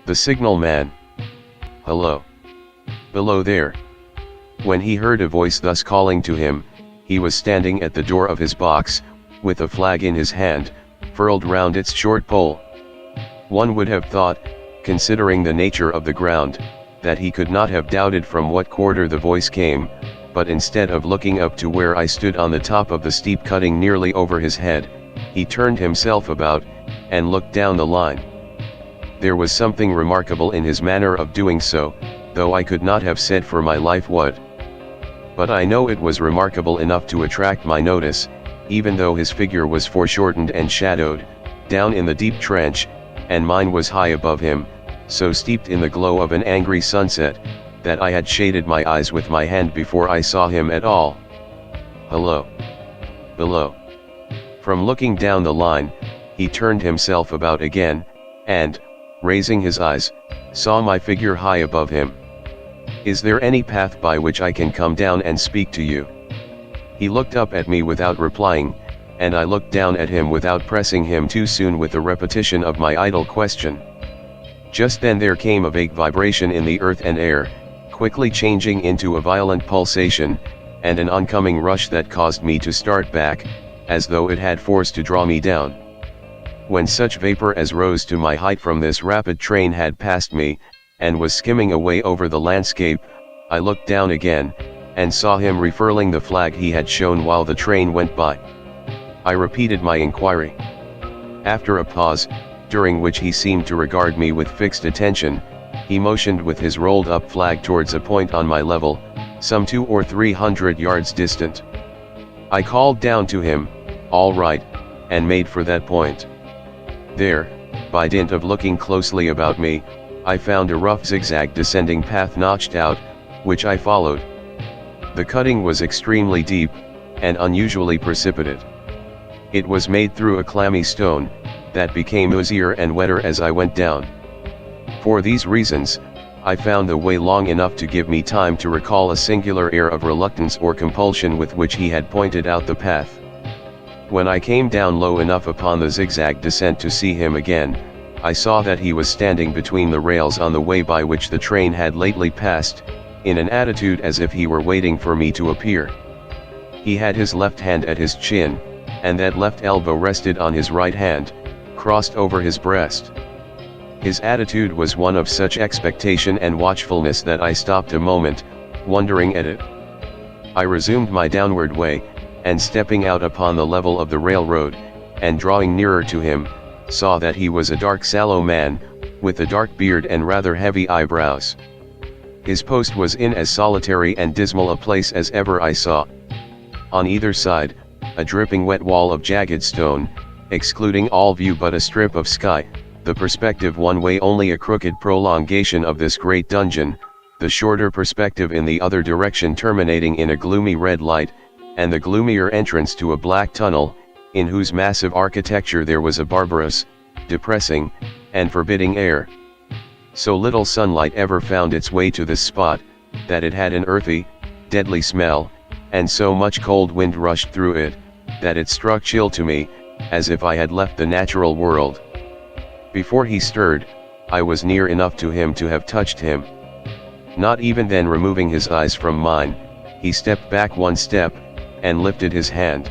The signal man. Hello. Below there. When he heard a voice thus calling to him, he was standing at the door of his box, with a flag in his hand, furled round its short pole. One would have thought, considering the nature of the ground, that he could not have doubted from what quarter the voice came, but instead of looking up to where I stood on the top of the steep cutting nearly over his head, he turned himself about, and looked down the line. There was something remarkable in his manner of doing so, though I could not have said for my life what. But I know it was remarkable enough to attract my notice, even though his figure was foreshortened and shadowed, down in the deep trench, and mine was high above him, so steeped in the glow of an angry sunset, that I had shaded my eyes with my hand before I saw him at all. Hello. Below. From looking down the line, he turned himself about again, and, raising his eyes, saw my figure high above him. Is there any path by which I can come down and speak to you? He looked up at me without replying, and I looked down at him without pressing him too soon with the repetition of my idle question. Just then there came a vague vibration in the earth and air, quickly changing into a violent pulsation, and an oncoming rush that caused me to start back, as though it had force to draw me down. When such vapor as rose to my height from this rapid train had passed me, and was skimming away over the landscape, I looked down again, and saw him refurling the flag he had shown while the train went by. I repeated my inquiry. After a pause, during which he seemed to regard me with fixed attention, he motioned with his rolled up flag towards a point on my level, some 200 or 300 yards distant. I called down to him, "All right," and made for that point. There, by dint of looking closely about me, I found a rough zigzag descending path notched out, which I followed. The cutting was extremely deep, and unusually precipitate. It was made through a clammy stone, that became oozier and wetter as I went down. For these reasons, I found the way long enough to give me time to recall a singular air of reluctance or compulsion with which he had pointed out the path. When I came down low enough upon the zigzag descent to see him again, I saw that he was standing between the rails on the way by which the train had lately passed, in an attitude as if he were waiting for me to appear. He had his left hand at his chin, and that left elbow rested on his right hand, crossed over his breast. His attitude was one of such expectation and watchfulness that I stopped a moment, wondering at it. I resumed my downward way, and stepping out upon the level of the railroad, and drawing nearer to him, saw that he was a dark sallow man, with a dark beard and rather heavy eyebrows. His post was in as solitary and dismal a place as ever I saw. On either side, a dripping wet wall of jagged stone, excluding all view but a strip of sky, the perspective one way only a crooked prolongation of this great dungeon, the shorter perspective in the other direction terminating in a gloomy red light, and the gloomier entrance to a black tunnel, in whose massive architecture there was a barbarous, depressing, and forbidding air. So little sunlight ever found its way to this spot, that it had an earthy, deadly smell, and so much cold wind rushed through it, that it struck chill to me, as if I had left the natural world. Before he stirred, I was near enough to him to have touched him. Not even then removing his eyes from mine, he stepped back one step, and lifted his hand.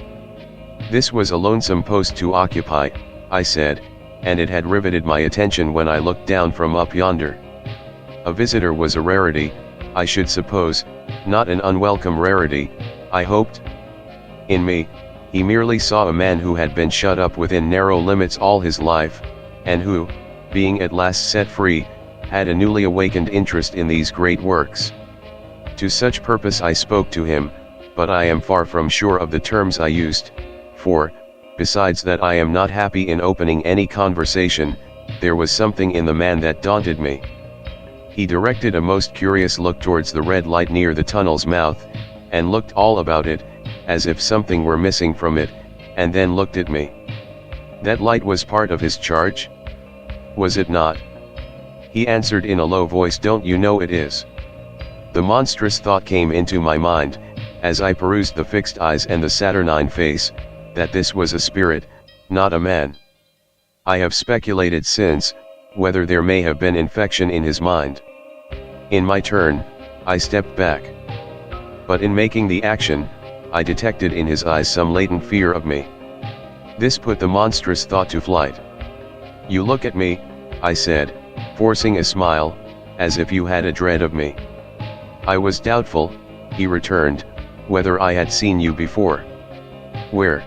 This was a lonesome post to occupy, I said, and it had riveted my attention when I looked down from up yonder. A visitor was a rarity, I should suppose, not an unwelcome rarity, I hoped. In me, he merely saw a man who had been shut up within narrow limits all his life, and who, being at last set free, had a newly awakened interest in these great works. To such purpose I spoke to him, but I am far from sure of the terms I used, for, besides that I am not happy in opening any conversation, there was something in the man that daunted me. He directed a most curious look towards the red light near the tunnel's mouth, and looked all about it, as if something were missing from it, and then looked at me. That light was part of his charge? Was it not? He answered in a low voice, "Don't you know it is?" The monstrous thought came into my mind, as I perused the fixed eyes and the saturnine face, that this was a spirit, not a man. I have speculated since, whether there may have been infection in his mind. In my turn, I stepped back. But in making the action, I detected in his eyes some latent fear of me. This put the monstrous thought to flight. "You look at me," I said, forcing a smile, "as if you had a dread of me." "I was doubtful," he returned, "whether I had seen you before." "Where?"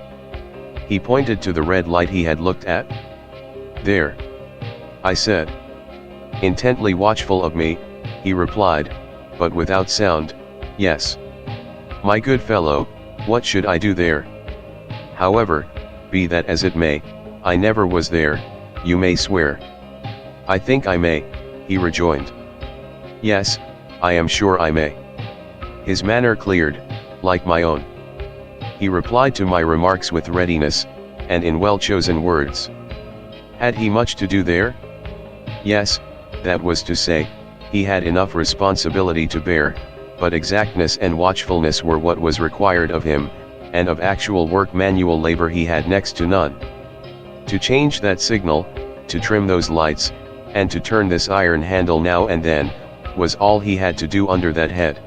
He pointed to the red light he had looked at. "There," I said. Intently watchful of me, he replied, but without sound, "Yes." "My good fellow, what should I do there?" "However, be that as it may, I never was there, you may swear." "I think I may," he rejoined. "Yes, I am sure I may." His manner cleared, like my own. He replied to my remarks with readiness, and in well-chosen words. Had he much to do there? Yes, that was to say, he had enough responsibility to bear, but exactness and watchfulness were what was required of him, and of actual work manual labor he had next to none. To change that signal, to trim those lights, and to turn this iron handle now and then, was all he had to do under that head.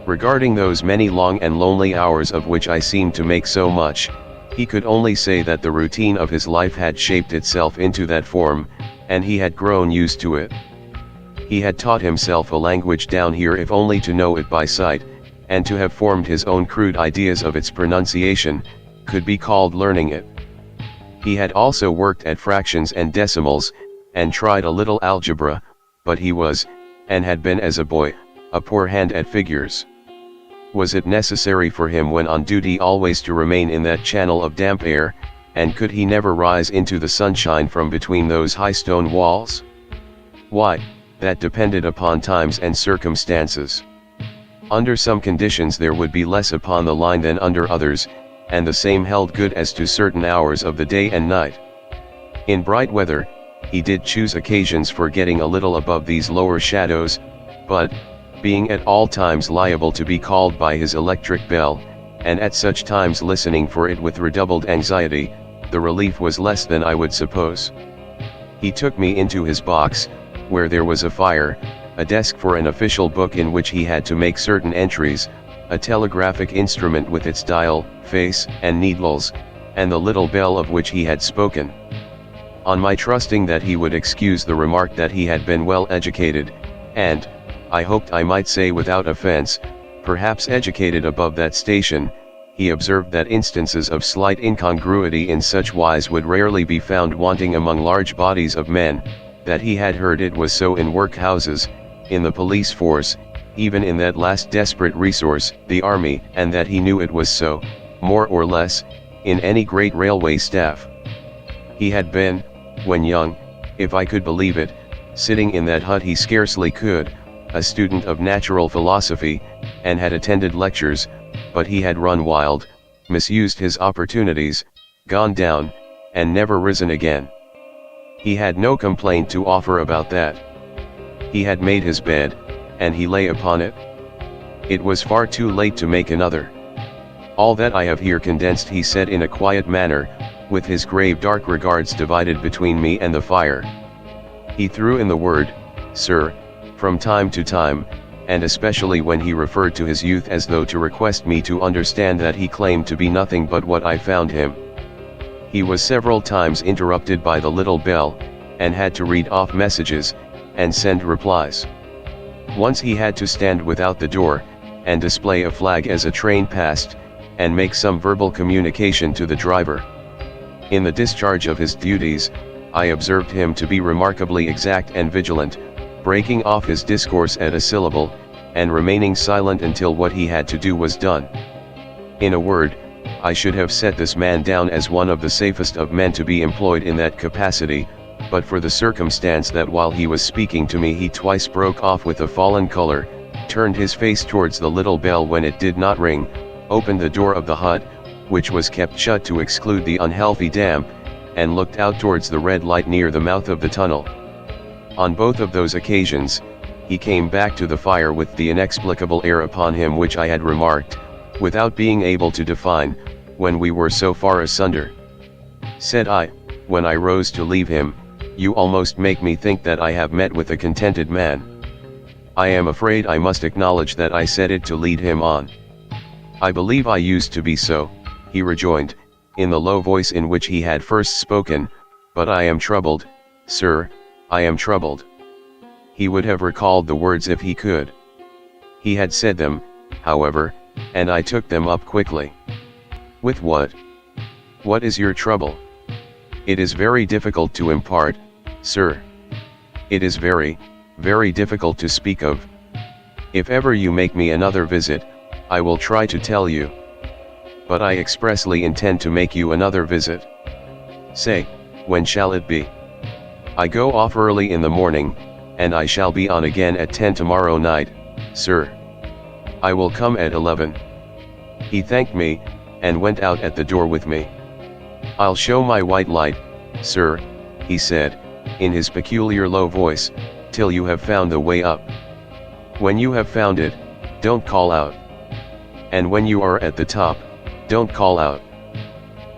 Regarding those many long and lonely hours of which I seemed to make so much, he could only say that the routine of his life had shaped itself into that form, and he had grown used to it. He had taught himself a language down here if only to know it by sight, and to have formed his own crude ideas of its pronunciation, could be called learning it. He had also worked at fractions and decimals, and tried a little algebra, but he was, and had been as a boy, a poor hand at figures. Was it necessary for him when on duty always to remain in that channel of damp air, and could he never rise into the sunshine from between those high stone walls? Why, that depended upon times and circumstances. Under some conditions there would be less upon the line than under others, and the same held good as to certain hours of the day and night. In bright weather, he did choose occasions for getting a little above these lower shadows, but, being at all times liable to be called by his electric bell, and at such times listening for it with redoubled anxiety, the relief was less than I would suppose. He took me into his box, where there was a fire, a desk for an official book in which he had to make certain entries, a telegraphic instrument with its dial, face, and needles, and the little bell of which he had spoken. On my trusting that he would excuse the remark that he had been well educated, and, I hoped I might say without offense, perhaps educated above that station, he observed that instances of slight incongruity in such wise would rarely be found wanting among large bodies of men, that he had heard it was so in workhouses, in the police force, even in that last desperate resource, the army, and that he knew it was so, more or less, in any great railway staff. He had been, when young, if I could believe it, sitting in that hut he scarcely could, a student of natural philosophy, and had attended lectures, but he had run wild, misused his opportunities, gone down, and never risen again. He had no complaint to offer about that. He had made his bed, and he lay upon it. It was far too late to make another. All that I have here condensed he said in a quiet manner, with his grave dark regards divided between me and the fire. He threw in the word, "Sir," from time to time, and especially when he referred to his youth as though to request me to understand that he claimed to be nothing but what I found him. He was several times interrupted by the little bell, and had to read off messages, and send replies. Once he had to stand without the door, and display a flag as a train passed, and make some verbal communication to the driver. In the discharge of his duties, I observed him to be remarkably exact and vigilant, breaking off his discourse at a syllable, and remaining silent until what he had to do was done. In a word, I should have set this man down as one of the safest of men to be employed in that capacity, but for the circumstance that while he was speaking to me he twice broke off with a fallen color, turned his face towards the little bell when it did not ring, opened the door of the hut, which was kept shut to exclude the unhealthy damp, and looked out towards the red light near the mouth of the tunnel. On both of those occasions, he came back to the fire with the inexplicable air upon him which I had remarked, without being able to define, when we were so far asunder. Said I, when I rose to leave him, You almost make me think that I have met with a contented man. I am afraid I must acknowledge that I said it to lead him on. I believe I used to be so, he rejoined, in the low voice in which he had first spoken, but I am troubled, sir, I am troubled. He would have recalled the words if he could. He had said them, however, and I took them up quickly. With what? What is your trouble? It is very difficult to impart, sir. It is very, very difficult to speak of. If ever you make me another visit, I will try to tell you. But I expressly intend to make you another visit. Say, when shall it be? I go off early in the morning, and I shall be on again at 10 tomorrow night, sir. I will come at 11. He thanked me, and went out at the door with me. I'll show my white light, sir, he said, in his peculiar low voice, till you have found the way up. When you have found it, don't call out. And when you are at the top, don't call out.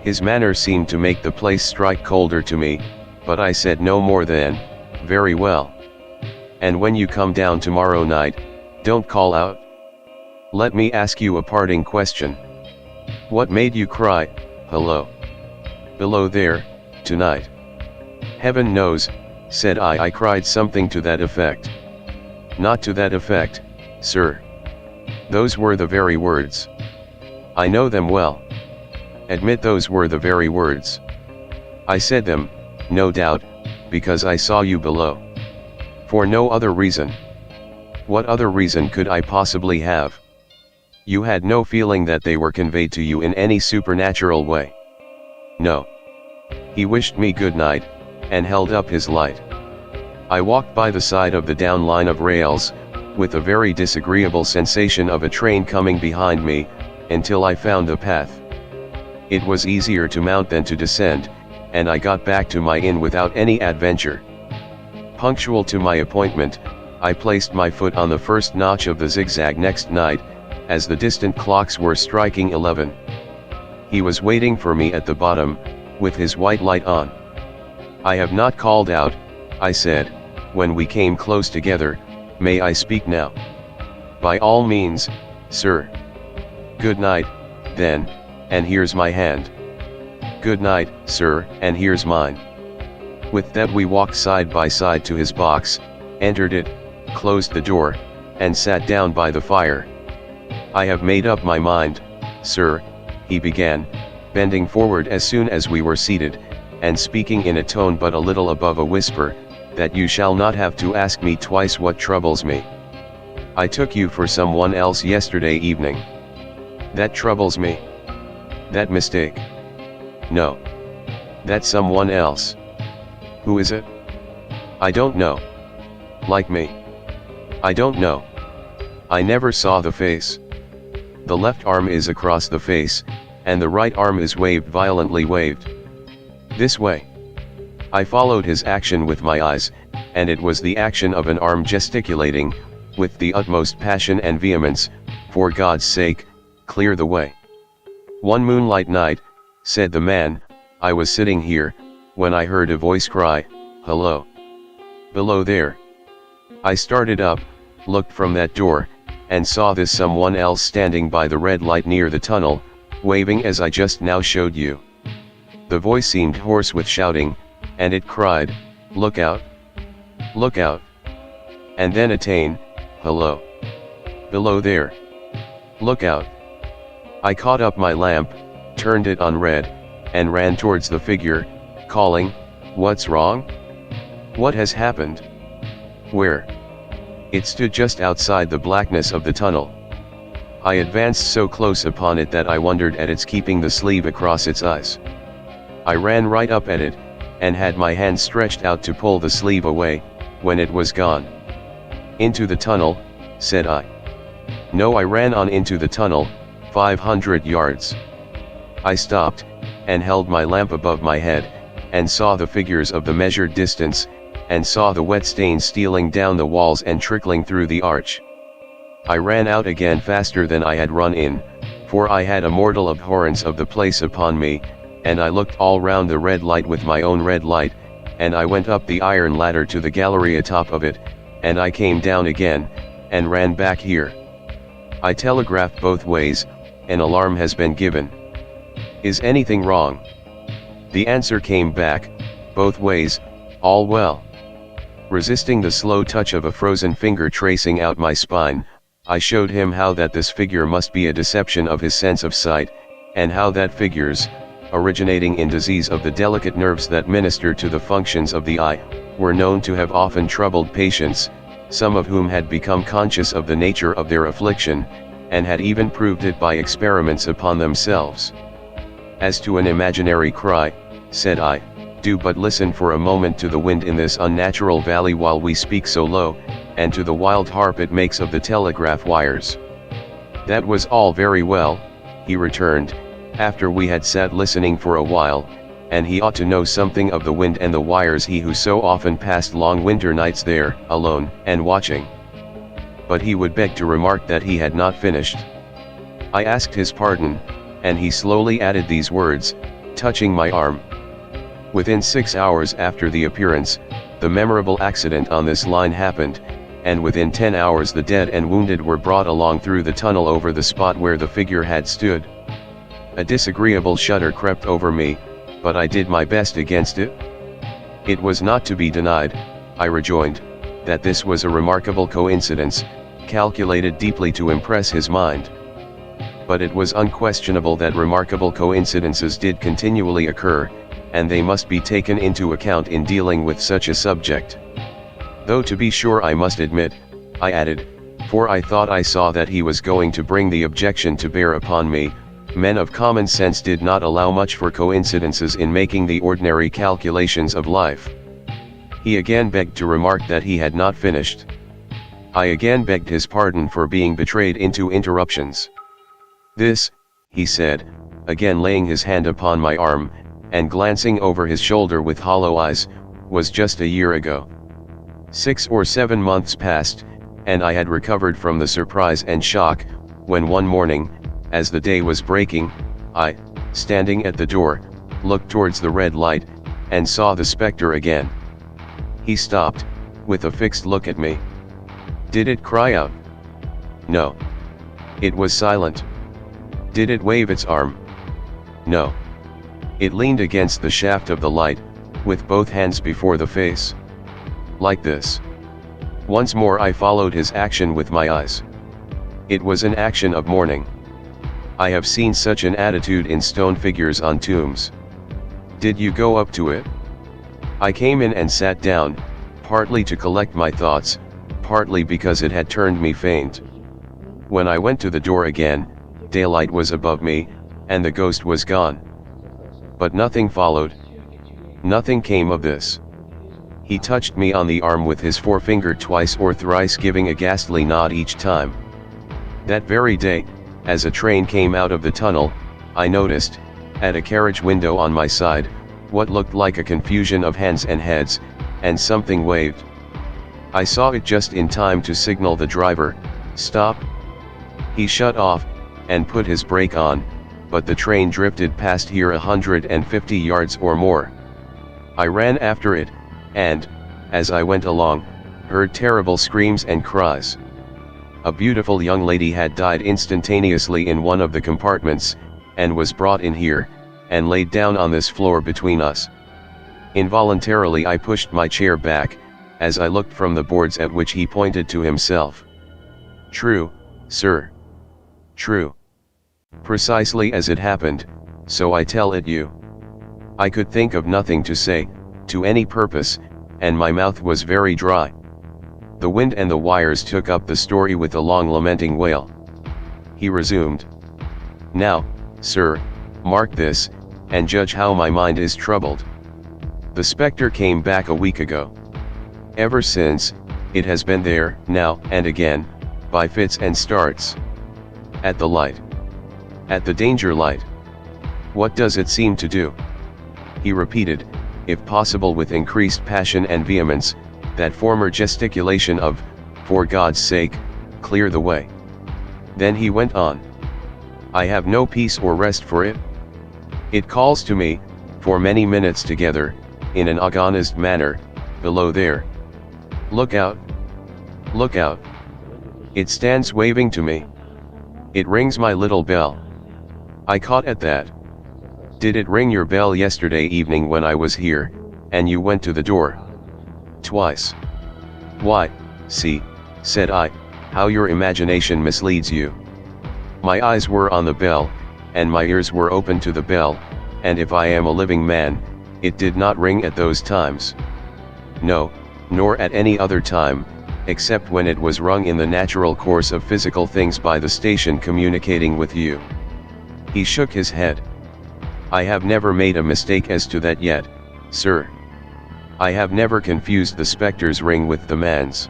His manner seemed to make the place strike colder to me, but I said no more than, very well. And when you come down tomorrow night, don't call out. Let me ask you a parting question. What made you cry, hello? Below there, tonight? Heaven knows, said I cried something to that effect. Not to that effect, sir. Those were the very words. I know them well. Admit those were the very words. I said them, no doubt, because I saw you below. For no other reason. What other reason could I possibly have? You had no feeling that they were conveyed to you in any supernatural way. No. He wished me good night, and held up his light. I walked by the side of the down line of rails, with a very disagreeable sensation of a train coming behind me, until I found the path. It was easier to mount than to descend, and I got back to my inn without any adventure. Punctual to my appointment, I placed my foot on the first notch of the zigzag next night, as the distant clocks were striking 11. He was waiting for me at the bottom, with his white light on. I have not called out, I said, when we came close together, may I speak now? By all means, sir. Good night, then, and here's my hand. Good night, sir, and here's mine. With that we walked side by side to his box, entered it, closed the door, and sat down by the fire. I have made up my mind, sir, he began, bending forward as soon as we were seated, and speaking in a tone but a little above a whisper, that you shall not have to ask me twice what troubles me. I took you for someone else yesterday evening. That troubles me. That mistake. No. That someone else. Who is it? I don't know. Like me. I don't know. I never saw the face. The left arm is across the face, and the right arm is waved, violently waved. This way. I followed his action with my eyes, and it was the action of an arm gesticulating, with the utmost passion and vehemence, for God's sake, clear the way. One moonlight night, said the man, I was sitting here, when I heard a voice cry, hello. Below there. I started up, looked from that door, and saw this someone else standing by the red light near the tunnel, waving as I just now showed you. The voice seemed hoarse with shouting, and it cried, look out. Look out. And then attain, hello. Below there. Look out. I caught up my lamp, turned it on red, and ran towards the figure, calling, what's wrong? What has happened? Where? It stood just outside the blackness of the tunnel. I advanced so close upon it that I wondered at its keeping the sleeve across its eyes. I ran right up at it, and had my hand stretched out to pull the sleeve away, when it was gone. Into the tunnel, said I. No, I ran on into the tunnel, 500 yards. I stopped, and held my lamp above my head, and saw the figures of the measured distance, and saw the wet stains stealing down the walls and trickling through the arch. I ran out again faster than I had run in, for I had a mortal abhorrence of the place upon me, and I looked all round the red light with my own red light, and I went up the iron ladder to the gallery atop of it, and I came down again, and ran back here. I telegraphed both ways, an alarm has been given. Is anything wrong? The answer came back, both ways, all well. Resisting the slow touch of a frozen finger tracing out my spine, I showed him how that this figure must be a deception of his sense of sight, and how that figures, originating in disease of the delicate nerves that minister to the functions of the eye, were known to have often troubled patients, some of whom had become conscious of the nature of their affliction, and had even proved it by experiments upon themselves. As to an imaginary cry, said I, do but listen for a moment to the wind in this unnatural valley while we speak so low, and to the wild harp it makes of the telegraph wires. That was all very well, he returned, after we had sat listening for a while, and he ought to know something of the wind and the wires, he who so often passed long winter nights there, alone, and watching. But he would beg to remark that he had not finished. I asked his pardon, and he slowly added these words, touching my arm. Within 6 hours after the appearance, the memorable accident on this line happened, and within 10 hours the dead and wounded were brought along through the tunnel over the spot where the figure had stood. A disagreeable shudder crept over me, but I did my best against it. It was not to be denied, I rejoined, that this was a remarkable coincidence, calculated deeply to impress his mind. But it was unquestionable that remarkable coincidences did continually occur, and they must be taken into account in dealing with such a subject. Though to be sure I must admit, I added, for I thought I saw that he was going to bring the objection to bear upon me, men of common sense did not allow much for coincidences in making the ordinary calculations of life. He again begged to remark that he had not finished. I again begged his pardon for being betrayed into interruptions. This, he said, again laying his hand upon my arm, and glancing over his shoulder with hollow eyes, was just a year ago. 6 or 7 months passed, and I had recovered from the surprise and shock, when one morning, as the day was breaking, I, standing at the door, looked towards the red light, and saw the spectre again. He stopped, with a fixed look at me. Did it cry out? No. It was silent. Did it wave its arm? No. It leaned against the shaft of the light, with both hands before the face. Like this. Once more I followed his action with my eyes. It was an action of mourning. I have seen such an attitude in stone figures on tombs. Did you go up to it? I came in and sat down, partly to collect my thoughts, partly because it had turned me faint. When I went to the door again, daylight was above me, and the ghost was gone. But nothing followed. Nothing came of this. He touched me on the arm with his forefinger twice or thrice, giving a ghastly nod each time. That very day, as a train came out of the tunnel, I noticed, at a carriage window on my side, what looked like a confusion of hands and heads, and something waved. I saw it just in time to signal the driver, stop. He shut off, and put his brake on, but the train drifted past here 150 yards or more. I ran after it, and, as I went along, heard terrible screams and cries. A beautiful young lady had died instantaneously in one of the compartments, and was brought in here, and laid down on this floor between us. Involuntarily I pushed my chair back, as I looked from the boards at which he pointed to himself. True, sir. True. Precisely as it happened, so I tell it you. I could think of nothing to say, to any purpose, and my mouth was very dry. The wind and the wires took up the story with a long lamenting wail. He resumed. Now, sir, mark this, and judge how my mind is troubled. The spectre came back a week ago. Ever since, it has been there, now and again, by fits and starts. At the light. At the danger light. What does it seem to do? He repeated, if possible with increased passion and vehemence, that former gesticulation of, for God's sake, clear the way. Then he went on. I have no peace or rest for it. It calls to me, for many minutes together, in an agonized manner, "Below there. Look out! Look out! It stands waving to me. It rings my little bell." I caught at that. "Did it ring your bell yesterday evening when I was here, and you went to the door?" "Twice." "Why, see," said I, "how your imagination misleads you. My eyes were on the bell, and my ears were open to the bell, and if I am a living man, it did not ring at those times. No, nor at any other time, except when it was rung in the natural course of physical things by the station communicating with you." He shook his head. "I have never made a mistake as to that yet, sir. I have never confused the spectre's ring with the man's.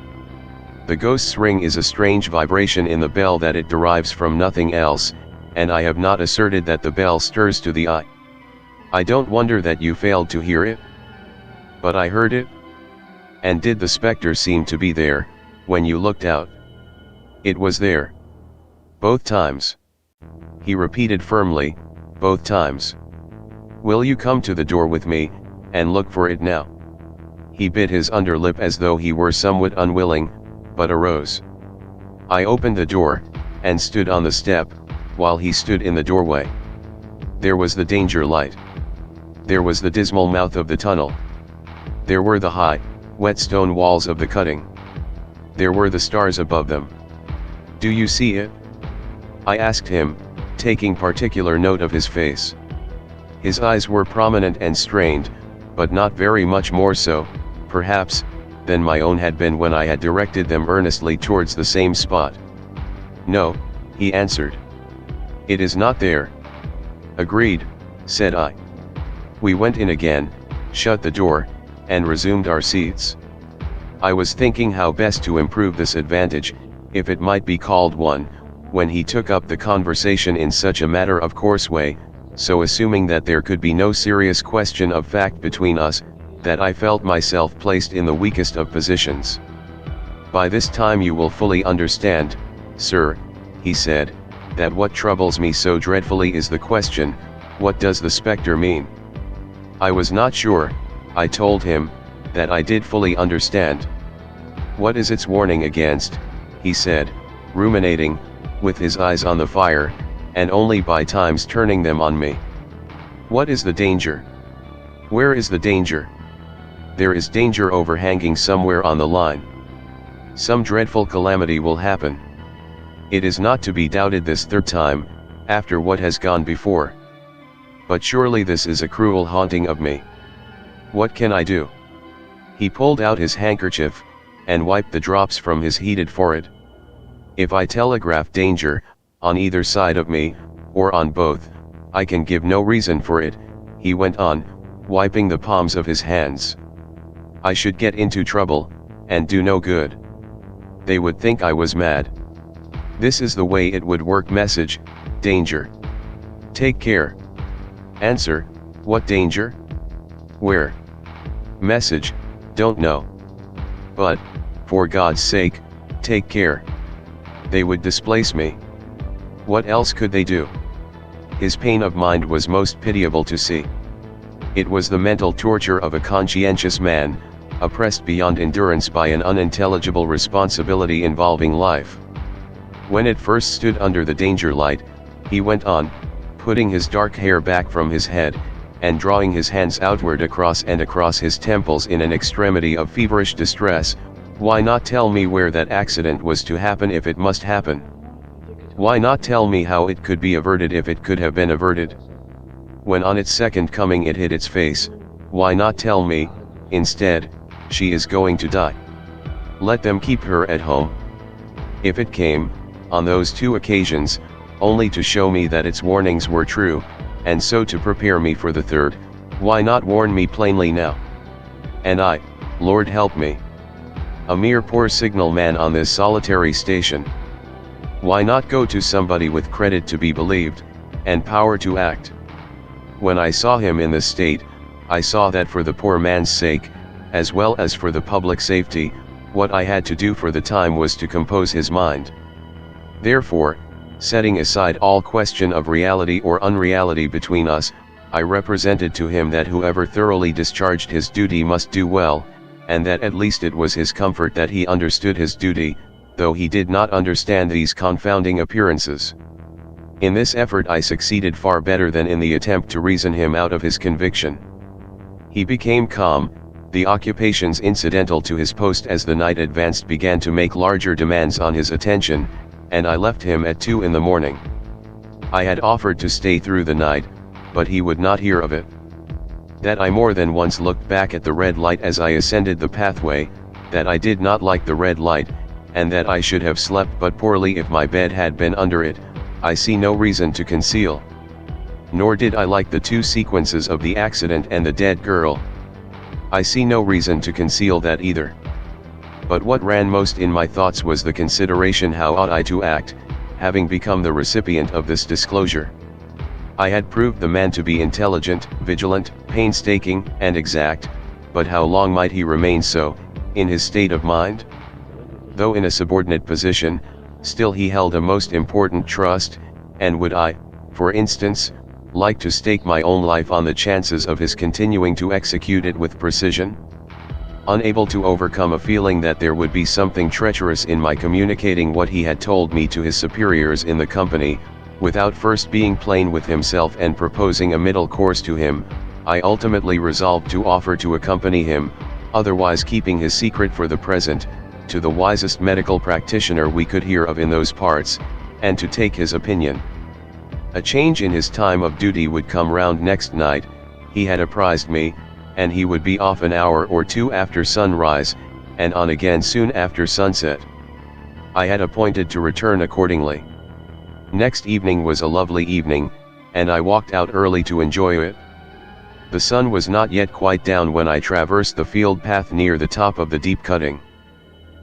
The ghost's ring is a strange vibration in the bell that it derives from nothing else, and I have not asserted that the bell stirs to the eye. I don't wonder that you failed to hear it. But I heard it. And did the spectre seem to be there, when you looked out?" "It was there. Both times." He repeated firmly, "Both times. Will you come to the door with me, and look for it now?" He bit his underlip as though he were somewhat unwilling, but arose. I opened the door, and stood on the step, while he stood in the doorway. There was the danger light. There was the dismal mouth of the tunnel. There were the high, wet stone walls of the cutting. There were the stars above them. "Do you see it?" I asked him, taking particular note of his face. His eyes were prominent and strained, but not very much more so, perhaps, than my own had been when I had directed them earnestly towards the same spot. "No," he answered. "It is not there." "Agreed," said I. We went in again, shut the door, and resumed our seats. I was thinking how best to improve this advantage, if it might be called one, when he took up the conversation in such a matter-of-course way, so assuming that there could be no serious question of fact between us, that I felt myself placed in the weakest of positions. "By this time you will fully understand, sir," he said, "that what troubles me so dreadfully is the question, what does the spectre mean?" I was not sure, I told him, that I did fully understand. "What is its warning against?" he said, ruminating, with his eyes on the fire, and only by times turning them on me. "What is the danger? Where is the danger?" "There is danger overhanging somewhere on the line. Some dreadful calamity will happen. It is not to be doubted this third time, after what has gone before. But surely this is a cruel haunting of me. What can I do?" He pulled out his handkerchief, and wiped the drops from his heated forehead. "If I telegraph danger, on either side of me, or on both, I can give no reason for it," he went on, wiping the palms of his hands. "I should get into trouble, and do no good. They would think I was mad. This is the way it would work: message, danger. Take care. Answer, what danger? Where? Message, don't know. But, for God's sake, take care. They would displace me. What else could they do?" His pain of mind was most pitiable to see. It was the mental torture of a conscientious man, oppressed beyond endurance by an unintelligible responsibility involving life. When it first stood under the danger light, he went on, putting his dark hair back from his head, and drawing his hands outward across and across his temples in an extremity of feverish distress, "Why not tell me where that accident was to happen if it must happen? Why not tell me how it could be averted if it could have been averted? When on its second coming it hit its face, why not tell me, instead, she is going to die? Let them keep her at home. If it came, on those two occasions, only to show me that its warnings were true, and so to prepare me for the third, why not warn me plainly now? And I, Lord help me, a mere poor signal man on this solitary station. Why not go to somebody with credit to be believed, and power to act? When I saw him in this state, I saw that for the poor man's sake, as well as for the public safety, what I had to do for the time was to compose his mind. Therefore, setting aside all question of reality or unreality between us, I represented to him that whoever thoroughly discharged his duty must do well, and that at least it was his comfort that he understood his duty, though he did not understand these confounding appearances. In this effort I succeeded far better than in the attempt to reason him out of his conviction. He became calm. The occupations incidental to his post as the night advanced began to make larger demands on his attention, and I left him at 2 in the morning. I had offered to stay through the night, but he would not hear of it. That I more than once looked back at the red light as I ascended the pathway, that I did not like the red light, and that I should have slept but poorly if my bed had been under it, I see no reason to conceal. Nor did I like the 2 sequences of the accident and the dead girl. I see no reason to conceal that either. But what ran most in my thoughts was the consideration how ought I to act, having become the recipient of this disclosure. I had proved the man to be intelligent, vigilant, painstaking, and exact, but how long might he remain so, in his state of mind? Though in a subordinate position, still he held a most important trust, and would I, for instance, like to stake my own life on the chances of his continuing to execute it with precision? Unable to overcome a feeling that there would be something treacherous in my communicating what he had told me to his superiors in the company, without first being plain with himself and proposing a middle course to him, I ultimately resolved to offer to accompany him, otherwise keeping his secret for the present, to the wisest medical practitioner we could hear of in those parts, and to take his opinion. A change in his time of duty would come round next night, he had apprised me, and he would be off an hour or 2 after sunrise, and on again soon after sunset. I had appointed to return accordingly. Next evening was a lovely evening, and I walked out early to enjoy it. The sun was not yet quite down when I traversed the field path near the top of the deep cutting.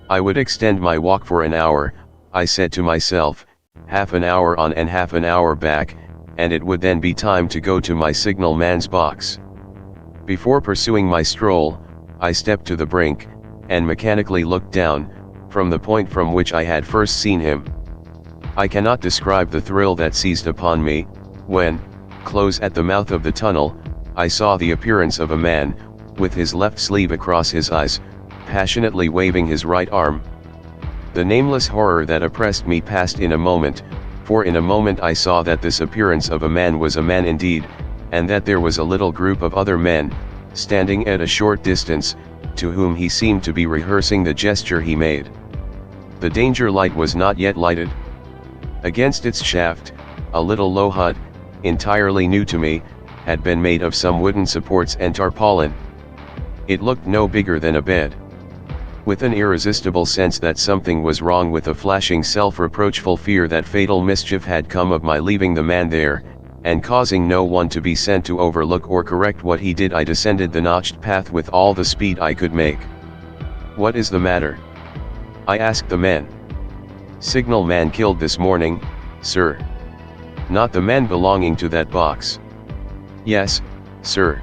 I would extend my walk for an hour, I said to myself, half an hour on and half an hour back, and it would then be time to go to my signal man's box. Before pursuing my stroll, I stepped to the brink, and mechanically looked down, from the point from which I had first seen him. I cannot describe the thrill that seized upon me, when, close at the mouth of the tunnel, I saw the appearance of a man, with his left sleeve across his eyes, passionately waving his right arm. The nameless horror that oppressed me passed in a moment, for in a moment I saw that this appearance of a man was a man indeed, and that there was a little group of other men, standing at a short distance, to whom he seemed to be rehearsing the gesture he made. The danger light was not yet lighted. Against its shaft, a little low hut, entirely new to me, had been made of some wooden supports and tarpaulin. It looked no bigger than a bed. With an irresistible sense that something was wrong, with a flashing self-reproachful fear that fatal mischief had come of my leaving the man there, and causing no one to be sent to overlook or correct what he did, I descended the notched path with all the speed I could make. "What is the matter?" I asked the men. "Signal man killed this morning, sir." "Not the man belonging to that box?" "Yes, sir."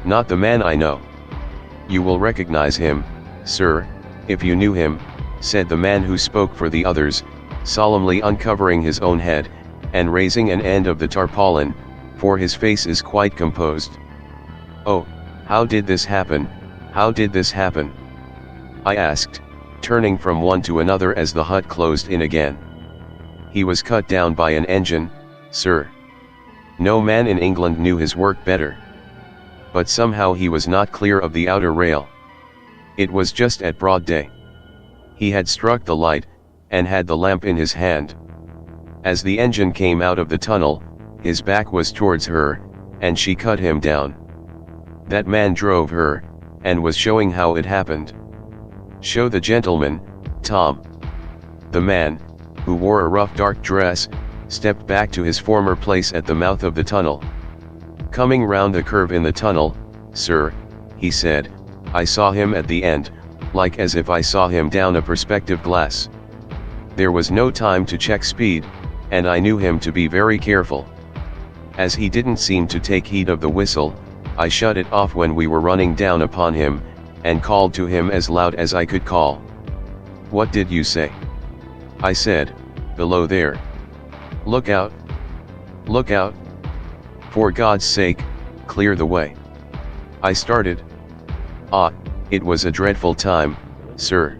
"Not the man I know?" "You will recognize him, sir, if you knew him," said the man who spoke for the others, solemnly uncovering his own head, and raising an end of the tarpaulin, for his face is quite composed. "Oh, how did this happen, how did this happen?" I asked, turning from one to another as the hut closed in again. "He was cut down by an engine, sir. No man in England knew his work better. But somehow he was not clear of the outer rail. It was just at broad day. He had struck the light, and had the lamp in his hand. As the engine came out of the tunnel, his back was towards her, and she cut him down. That man drove her, and was showing how it happened." "Show the gentleman, Tom." The man, who wore a rough dark dress, stepped back to his former place at the mouth of the tunnel. "Coming round the curve in the tunnel, sir," he said, "I saw him at the end, like as if I saw him down a perspective glass. There was no time to check speed, and I knew him to be very careful. As he didn't seem to take heed of the whistle, I shut it off when we were running down upon him, and called to him as loud as I could call. 'What did you say?' I said, 'Below there. Look out! Look out!' For God's sake, clear the way. I started. It was a dreadful time, sir.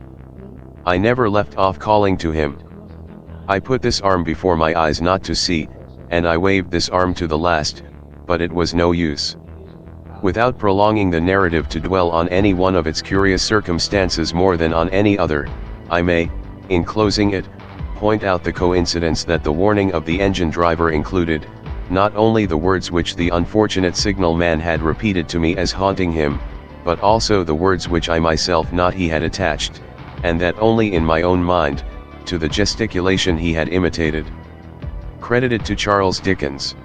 I never left off calling to him. I put this arm before my eyes not to see, and I waved this arm to the last, but it was no use. Without prolonging the narrative to dwell on any one of its curious circumstances more than on any other, I may, in closing it, point out the coincidence that the warning of the engine driver included, not only the words which the unfortunate signalman had repeated to me as haunting him, but also the words which I myself not he had attached, and that only in my own mind, to the gesticulation he had imitated. Credited to Charles Dickens.